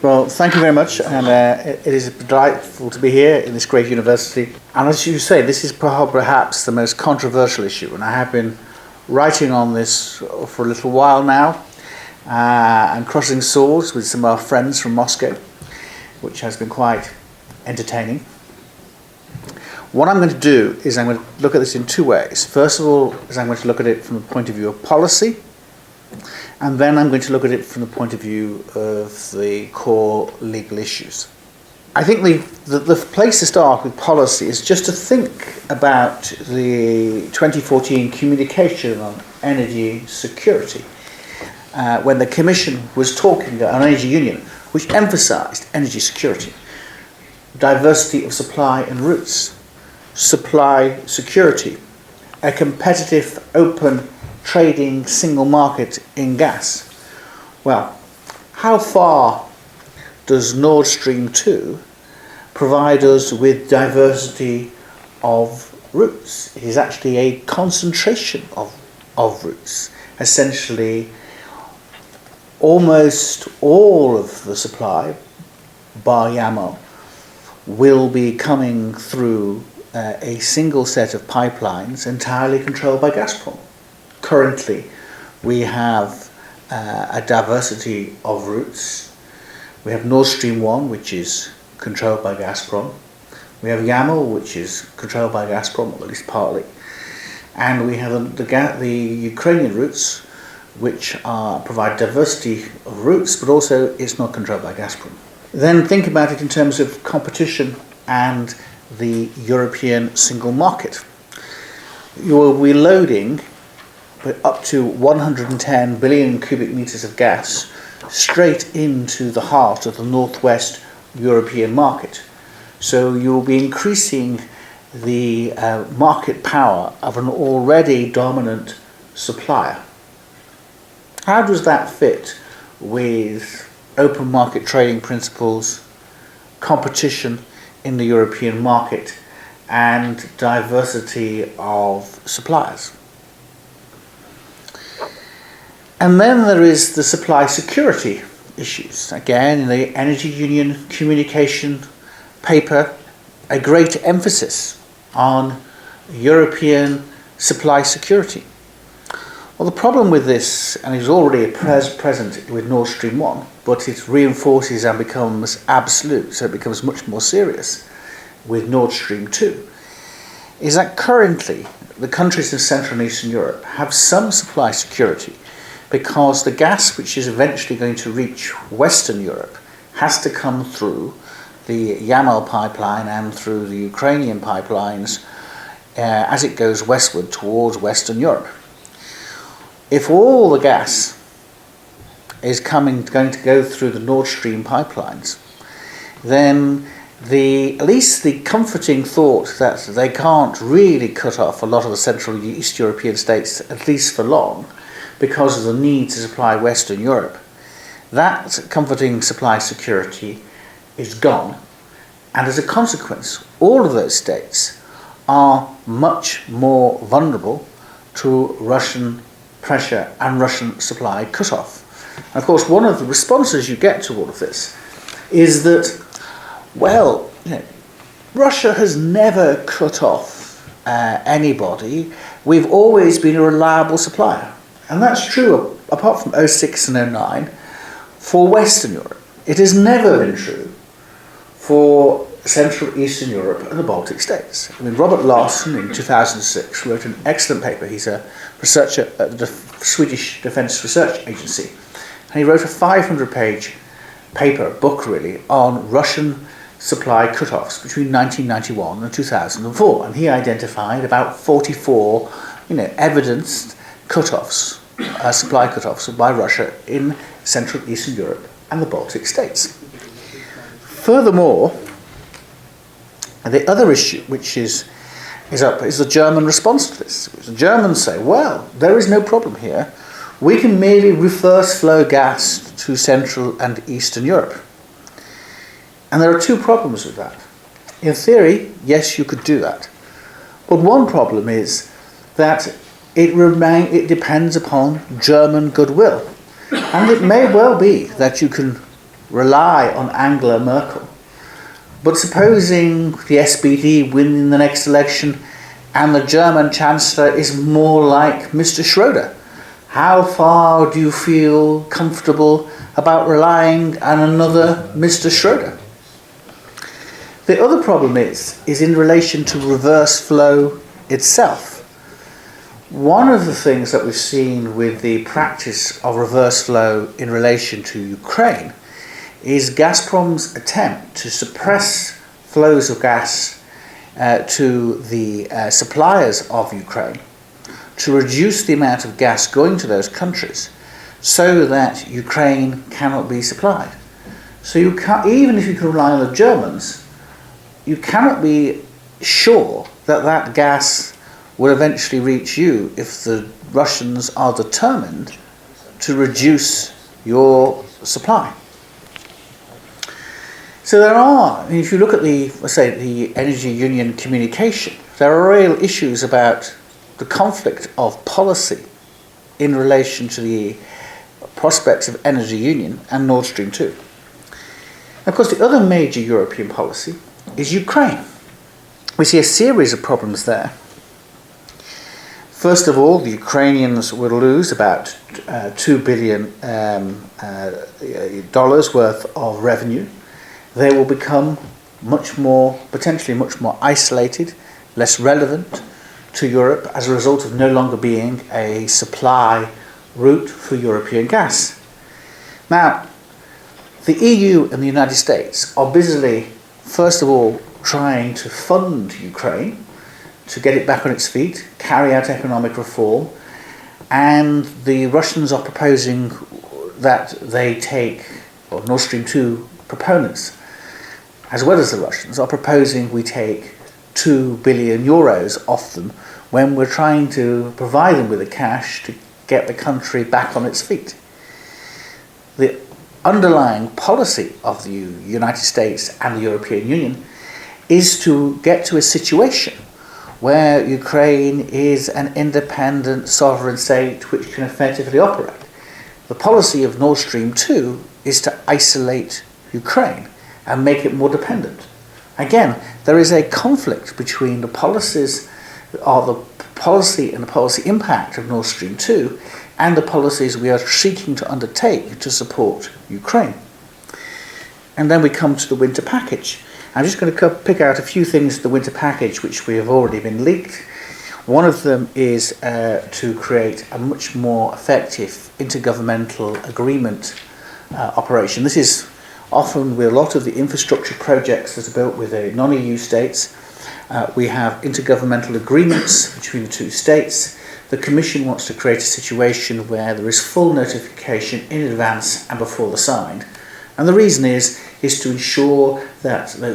Well, thank you very much, and it is delightful to be here in this great university. And as you say, this is perhaps the most controversial issue, and I have been writing on this for a little while now, and crossing swords with some of our friends from Moscow, which has been quite entertaining. What I'm going to do is I'm going to look at this in two ways. First of all, is I'm going to look at it from the point of view of policy, and then I'm going to look at it from the point of view of the core legal issues. I think the place to start with policy is just to think about the 2014 communication on energy security, when the Commission was talking about an energy union, which emphasised energy security, diversity of supply and routes, supply security, a competitive, open trading single market in gas. Well, how far does Nord Stream 2 provide us with diversity of routes? It is actually a concentration of routes. Essentially, almost all of the supply, bar Yamal, will be coming through a single set of pipelines entirely controlled by Gazprom. Currently, we have a diversity of routes. We have Nord Stream 1, which is controlled by Gazprom. We have Yamal, which is controlled by Gazprom, at least partly. And we have the Ukrainian routes, which provide diversity of routes, but also it's not controlled by Gazprom. Then think about it in terms of competition and the European single market. You will be loading up to 110 billion cubic meters of gas straight into the heart of the northwest European market. So you'll be increasing the market power of an already dominant supplier. How does that fit with open market trading principles, competition in the European market, and diversity of suppliers? And then there is the supply security issues. Again, in the Energy Union communication paper, a great emphasis on European supply security. Well, the problem with this, and it's already present with Nord Stream 1, but it reinforces and becomes absolute, so it becomes much more serious with Nord Stream 2, is that currently the countries in Central and Eastern Europe have some supply security because the gas which is eventually going to reach Western Europe has to come through the Yamal pipeline and through the Ukrainian pipelines as it goes westward towards Western Europe. If all the gas is going to go through the Nord Stream pipelines, then at least the comforting thought that they can't really cut off a lot of the Central and East European states, at least for long, because of the need to supply Western Europe, that comforting supply security is gone. And as a consequence, all of those states are much more vulnerable to Russian pressure and Russian supply cut-off. And of course, one of the responses you get to all of this is that, well, Russia has never cut off anybody. We've always been a reliable supplier. And that's true, apart from 2006 and 2009, for Western Europe. It has never been true for Central Eastern Europe and the Baltic states. I mean, Robert Larsson in 2006 wrote an excellent paper. He's a researcher at the Swedish Defence Research Agency. And he wrote a 500-page paper, book really, on Russian supply cut-offs between 1991 and 2004. And he identified about 44, evidenced cut-offs, supply cut-offs by Russia in Central Eastern Europe and the Baltic states. Furthermore, the other issue which is up is the German response to this. The Germans say, well, there is no problem here. We can merely reverse flow gas to Central and Eastern Europe. And there are two problems with that. In theory, yes, you could do that. But one problem is that it depends upon German goodwill. And it may well be that you can rely on Angela Merkel. But supposing the SPD win the next election and the German Chancellor is more like Mr. Schroeder, how far do you feel comfortable about relying on another Mr. Schroeder? The other problem is in relation to reverse flow itself. One of the things that we've seen with the practice of reverse flow in relation to Ukraine is Gazprom's attempt to suppress flows of gas to the suppliers of Ukraine, to reduce the amount of gas going to those countries so that Ukraine cannot be supplied. So you can't, even if you can rely on the Germans, you cannot be sure that that gas will eventually reach you if the Russians are determined to reduce your supply. So there are, if you look at the Energy Union communication, there are real issues about the conflict of policy in relation to the prospects of Energy Union and Nord Stream 2. Of course, the other major European policy is Ukraine. We see a series of problems there. First of all, the Ukrainians will lose about $2 billion worth of revenue. They will become potentially much more isolated, less relevant to Europe as a result of no longer being a supply route for European gas. Now, the EU and the United States are busily, first of all, trying to fund Ukraine to get it back on its feet, carry out economic reform, and the Russians are proposing that they take, or Nord Stream 2 proponents, as well as the Russians, are proposing we take 2 billion euros off them when we're trying to provide them with the cash to get the country back on its feet. The underlying policy of the United States and the European Union is to get to a situation where Ukraine is an independent sovereign state which can effectively operate. The policy of Nord Stream 2 is to isolate Ukraine and make it more dependent. Again, there is a conflict between the policies or the policy and the policy impact of Nord Stream 2 and the policies we are seeking to undertake to support Ukraine. And then we come to the winter package. I'm just going to pick out a few things in the winter package which we have already been leaked. One of them is to create a much more effective intergovernmental agreement operation. This is often with a lot of the infrastructure projects that are built with the non-EU states. We have intergovernmental agreements between the two states. The Commission wants to create a situation where there is full notification in advance and before the sign. And the reason is to ensure that there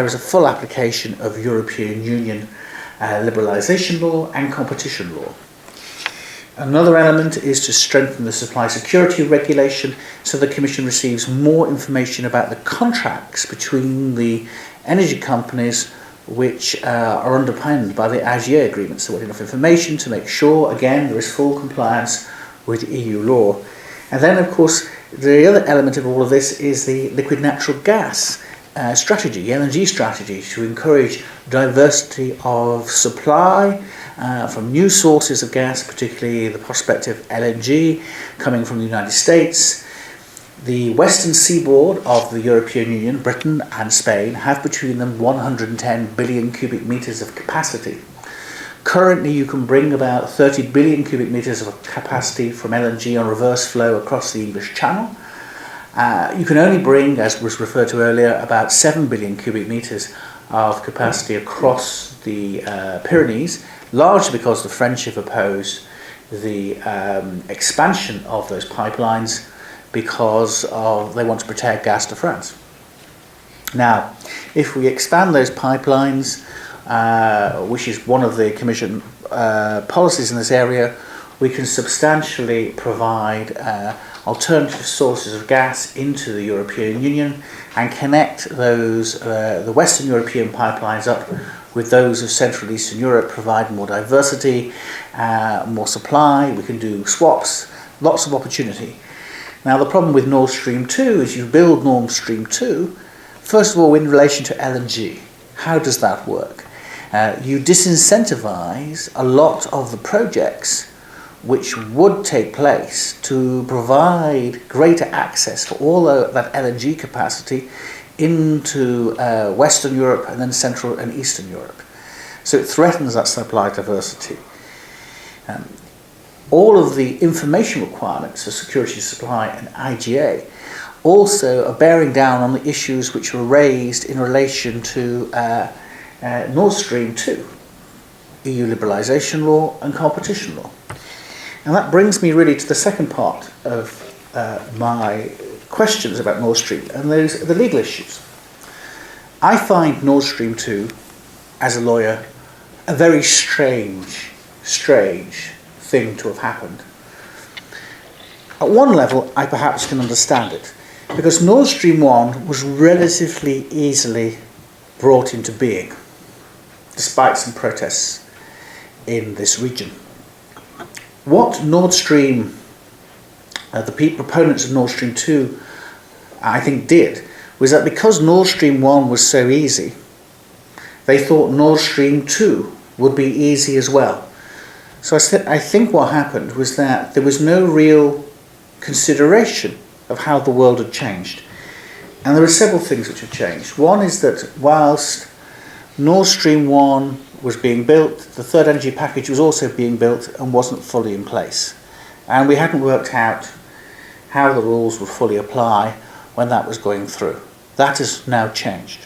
is a full application of European Union liberalisation law and competition law. Another element is to strengthen the supply security regulation so the Commission receives more information about the contracts between the energy companies which are underpinned by the AGIE agreement. So we have enough information to make sure, again, there is full compliance with EU law. And then, of course, the other element of all of this is the liquid natural gas strategy, the LNG strategy, to encourage diversity of supply from new sources of gas, particularly the prospect of LNG coming from the United States. The western seaboard of the European Union, Britain and Spain, have between them 110 billion cubic metres of capacity. Currently, you can bring about 30 billion cubic metres of capacity from LNG on reverse flow across the English Channel. You can only bring, as was referred to earlier, about 7 billion cubic metres of capacity across the Pyrenees, largely because the French have opposed the expansion of those pipelines because they want to protect gas to France. Now, if we expand those pipelines, which is one of the Commission policies in this area, we can substantially provide alternative sources of gas into the European Union and connect those the Western European pipelines up with those of Central and Eastern Europe, provide more diversity, more supply. We can do swaps, lots of opportunity. Now the problem with Nord Stream 2 is you build Nord Stream 2, first of all in relation to LNG. How does that work? You disincentivize a lot of the projects which would take place to provide greater access for all that LNG capacity into Western Europe and then Central and Eastern Europe. So it threatens that supply diversity. All of the information requirements of security supply and IGA also are bearing down on the issues which were raised in relation to Nord Stream 2, EU liberalisation law and competition law. And that brings me really to the second part of my questions about Nord Stream, and those are the legal issues. I find Nord Stream 2, as a lawyer, a very strange thing to have happened. At one level, I perhaps can understand it, because Nord Stream 1 was relatively easily brought into being, despite some protests in this region. What Nord Stream, the proponents of Nord Stream 2, I think did, was that because Nord Stream 1 was so easy, they thought Nord Stream 2 would be easy as well. So I think what happened was that there was no real consideration of how the world had changed. And there are several things which have changed. One is that whilst Nord Stream 1 was being built, the third energy package was also being built and wasn't fully in place. And we hadn't worked out how the rules would fully apply when that was going through. That has now changed.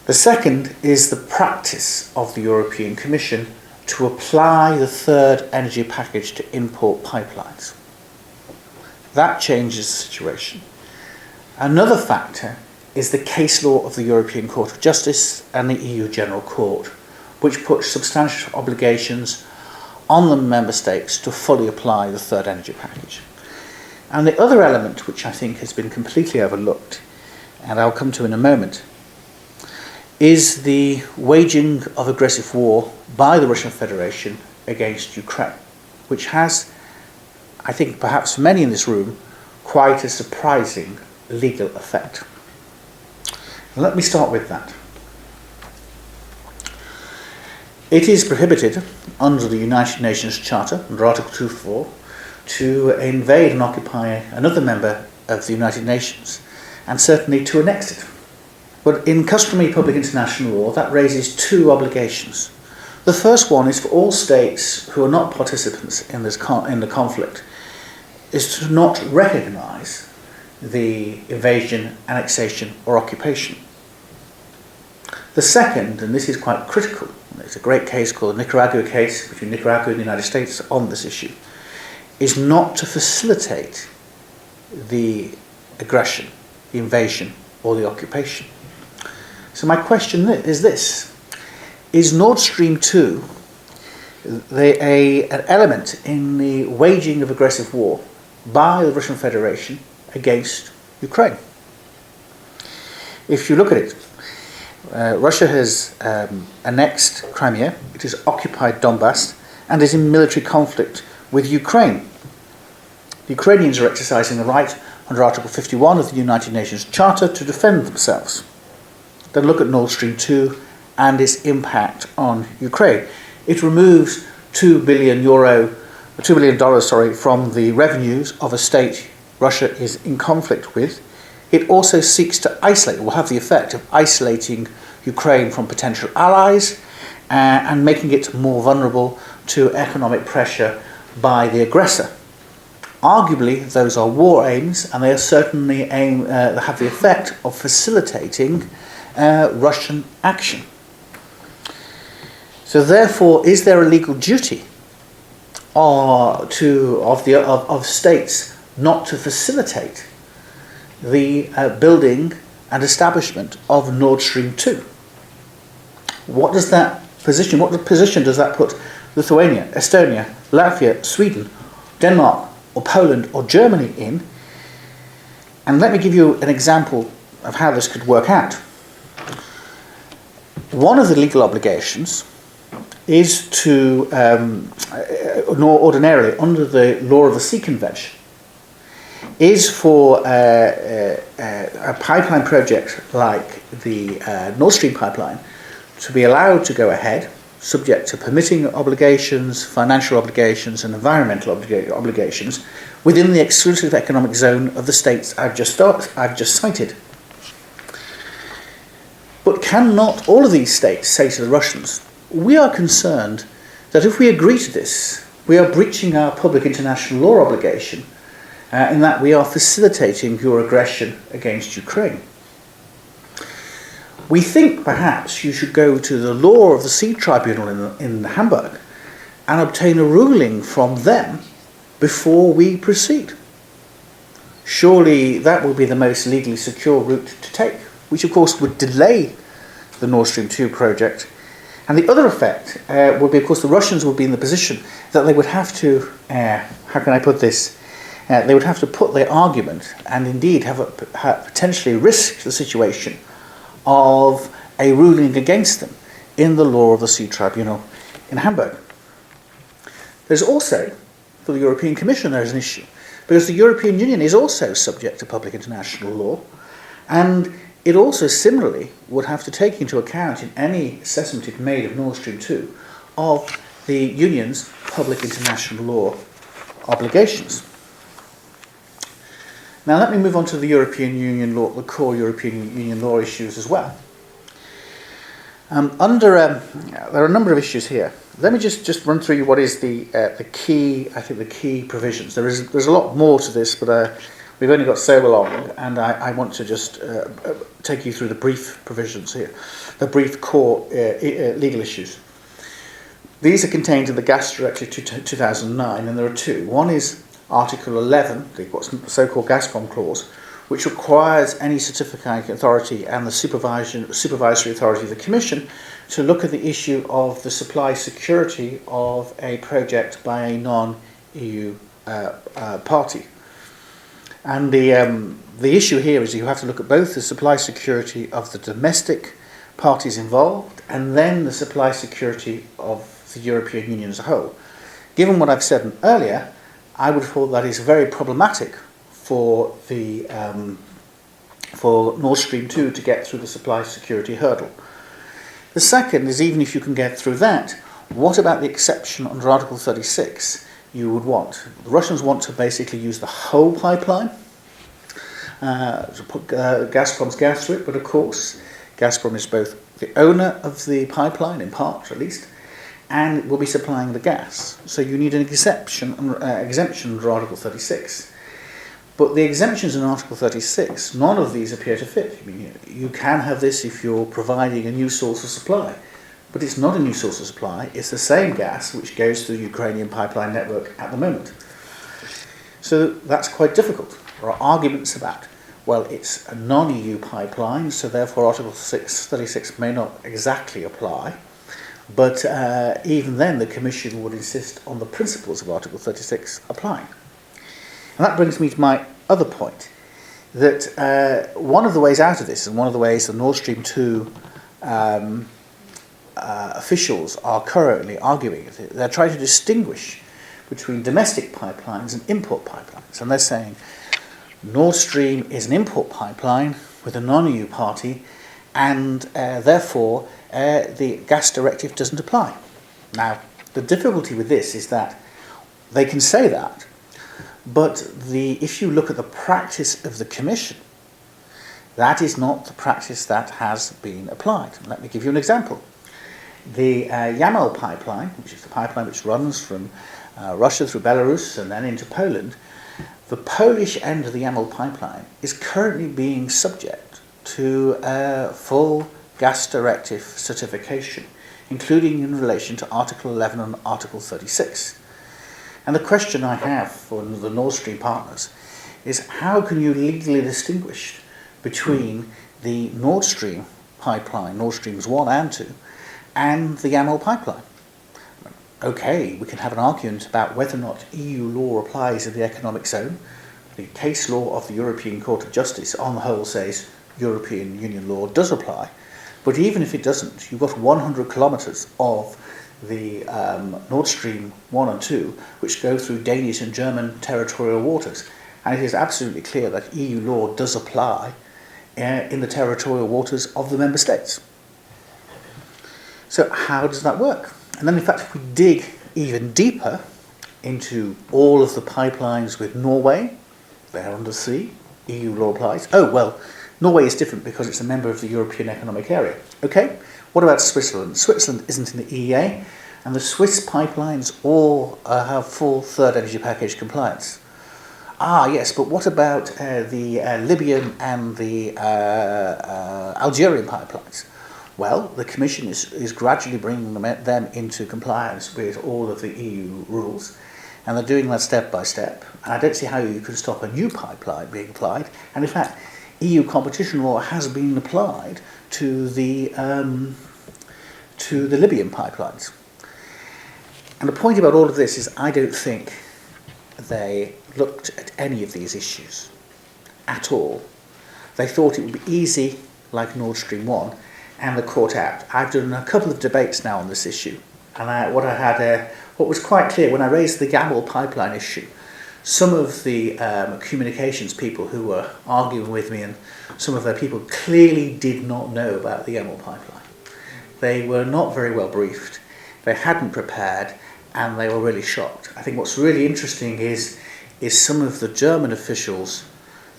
The second is the practice of the European Commission to apply the third energy package to import pipelines. That changes the situation. Another factor is the case law of the European Court of Justice and the EU General Court, which puts substantial obligations on the member states to fully apply the third energy package. And the other element, which I think has been completely overlooked, and I'll come to in a moment, is the waging of aggressive war by the Russian Federation against Ukraine, which has, I think perhaps for many in this room, quite a surprising legal effect. Let me start with that. It is prohibited under the United Nations Charter, under Article 2.4, to invade and occupy another member of the United Nations, and certainly to annex it. But in customary public international law, that raises two obligations. The first one is for all states who are not participants in the conflict, is to not recognise the invasion, annexation or occupation. The second, and this is quite critical, there's a great case called the Nicaragua case between Nicaragua and the United States on this issue, is not to facilitate the aggression, the invasion or the occupation. So my question is this: is Nord Stream 2 an element in the waging of aggressive war by the Russian Federation against Ukraine? If you look at it, Russia has annexed Crimea, it has occupied Donbass, and is in military conflict with Ukraine. The Ukrainians are exercising the right under Article 51 of the United Nations Charter to defend themselves. Then look at Nord Stream 2 and its impact on Ukraine. It removes $2 billion from the revenues of a state Russia is in conflict with. It also seeks to isolate, will have the effect of isolating Ukraine from potential allies and making it more vulnerable to economic pressure by the aggressor. Arguably, those are war aims, and they are certainly have the effect of facilitating Russian action. So therefore, is there a legal duty of states not to facilitate the building and establishment of Nord Stream 2? What position does that put Lithuania, Estonia, Latvia, Sweden, Denmark, or Poland, or Germany in? And let me give you an example of how this could work out. One of the legal obligations is to, ordinarily, under the law of the Sea Convention, is for a pipeline project like the Nord Stream pipeline to be allowed to go ahead, subject to permitting obligations, financial obligations, and environmental obligations within the exclusive economic zone of the states I've just cited. But can not all of these states say to the Russians, we are concerned that if we agree to this, we are breaching our public international law obligation in that we are facilitating your aggression against Ukraine. We think perhaps you should go to the law of the sea tribunal in Hamburg and obtain a ruling from them before we proceed. Surely that will be the most legally secure route to take, which of course would delay the Nord Stream 2 project. And the other effect would be, of course, the Russians would be in the position that they would have to, how can I put this, they would have to put their argument and indeed have potentially risk the situation of a ruling against them in the law of the sea tribunal in Hamburg. There's also, for the European Commission, there is an issue, because the European Union is also subject to public international law, and it also similarly would have to take into account in any assessment it made of Nord Stream 2 of the Union's public international law obligations. Now let me move on to the European Union law, the core European Union law issues as well. There are a number of issues here. Let me just run through what is the key provisions. There's a lot more to this, but we've only got so long, and I want to just take you through the brief provisions here, the brief core legal issues. These are contained in the Gas Directive 2009, and there are two. One is Article 11, the so-called Gazprom clause, which requires any certifying authority and the supervisory authority of the Commission to look at the issue of the supply security of a project by a non-EU party. And the issue here is you have to look at both the supply security of the domestic parties involved and then the supply security of the European Union as a whole. Given what I've said earlier, I would have thought that is very problematic for the for Nord Stream 2 to get through the supply security hurdle. The second is, even if you can get through that, what about the exception under Article 36 you would want? The Russians want to basically use the whole pipeline to put Gazprom's gas through it, but of course Gazprom is both the owner of the pipeline, in part at least, and will be supplying the gas. So you need an exemption under Article 36. But the exemptions in Article 36, none of these appear to fit. I mean, you can have this if you're providing a new source of supply, but it's not a new source of supply. It's the same gas which goes through the Ukrainian pipeline network at the moment. So that's quite difficult. There are arguments about, well, it's a non-EU pipeline, so therefore Article 36 may not exactly apply. But even then, the Commission would insist on the principles of Article 36 applying. And that brings me to my other point, that one of the ways out of this, and one of the ways the Nord Stream 2 officials are currently arguing, they're trying to distinguish between domestic pipelines and import pipelines. And they're saying Nord Stream is an import pipeline with a non-EU party, and therefore the gas directive doesn't apply. Now, the difficulty with this is that they can say that, but if you look at the practice of the Commission, that is not the practice that has been applied. Let me give you an example. The Yamal pipeline, which is the pipeline which runs from Russia through Belarus and then into Poland, the Polish end of the Yamal pipeline is currently being subject to full gas directive certification, including in relation to Article 11 and Article 36. And the question I have for the Nord Stream partners is, how can you legally distinguish between the Nord Stream pipeline, Nord Streams 1 and 2, and the Yamal pipeline? Okay, we can have an argument about whether or not EU law applies in the economic zone. The case law of the European Court of Justice on the whole says European Union law does apply. But even if it doesn't, you've got 100 kilometres of the Nord Stream 1 and 2, which go through Danish and German territorial waters. And it is absolutely clear that EU law does apply in the territorial waters of the member states. So how does that work? And then in fact, if we dig even deeper into all of the pipelines with Norway, they're under sea, EU law applies. Oh, well, Norway is different because it's a member of the European Economic Area. Okay, what about Switzerland? Switzerland isn't in the EEA, and the Swiss pipelines all have full third energy package compliance. Ah, yes, but what about the Libyan and the Algerian pipelines? Well, the Commission is gradually bringing them into compliance with all of the EU rules, and they're doing that step by step. And I don't see how you can stop a new pipeline being applied. And in fact, EU competition law has been applied to the Libyan pipelines. And the point about all of this is I don't think they looked at any of these issues at all. They thought it would be easy, like Nord Stream 1, and the court out. I've done a couple of debates now on this issue, and what was quite clear when I raised the Gamble pipeline issue, some of the communications people who were arguing with me and some of their people clearly did not know about the Gamble pipeline. They were not very well briefed, they hadn't prepared, and they were really shocked. I think what's really interesting is some of the German officials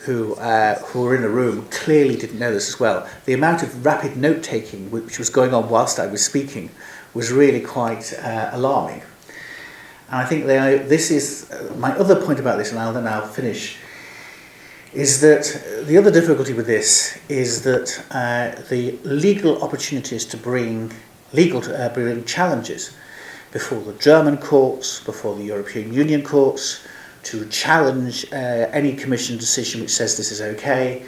who were in the room clearly didn't know this as well. The amount of rapid note-taking which was going on whilst I was speaking was really quite alarming. And I think this is my other point about this, and I'll finish, is that the other difficulty with this is that the legal opportunities to bring challenges before the German courts, before the European Union courts, to challenge any Commission decision which says this is okay,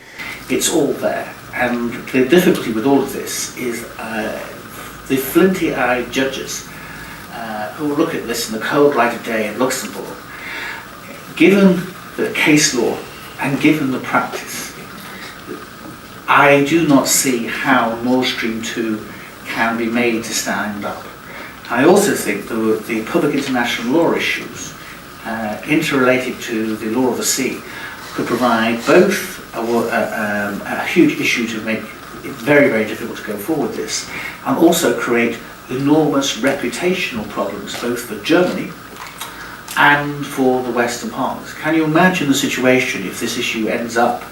it's all there. And the difficulty with all of this is the flinty-eyed judges who will look at this in the cold light of day in Luxembourg, given the case law and given the practice, I do not see how Nord Stream 2 can be made to stand up. I also think the public international law issues interrelated to the law of the sea could provide both a huge issue to make it very, very difficult to go forward this, and also create enormous reputational problems both for Germany and for the Western partners. Can you imagine the situation if this issue ends up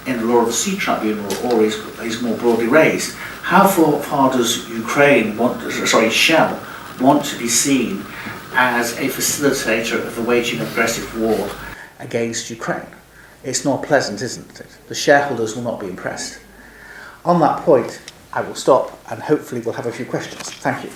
in the law of the sea tribunal or is more broadly raised? How far does Shell want to be seen as a facilitator of the waging of aggressive war against Ukraine? It's not pleasant, isn't it? The shareholders will not be impressed. On that point, I will stop and hopefully we'll have a few questions. Thank you.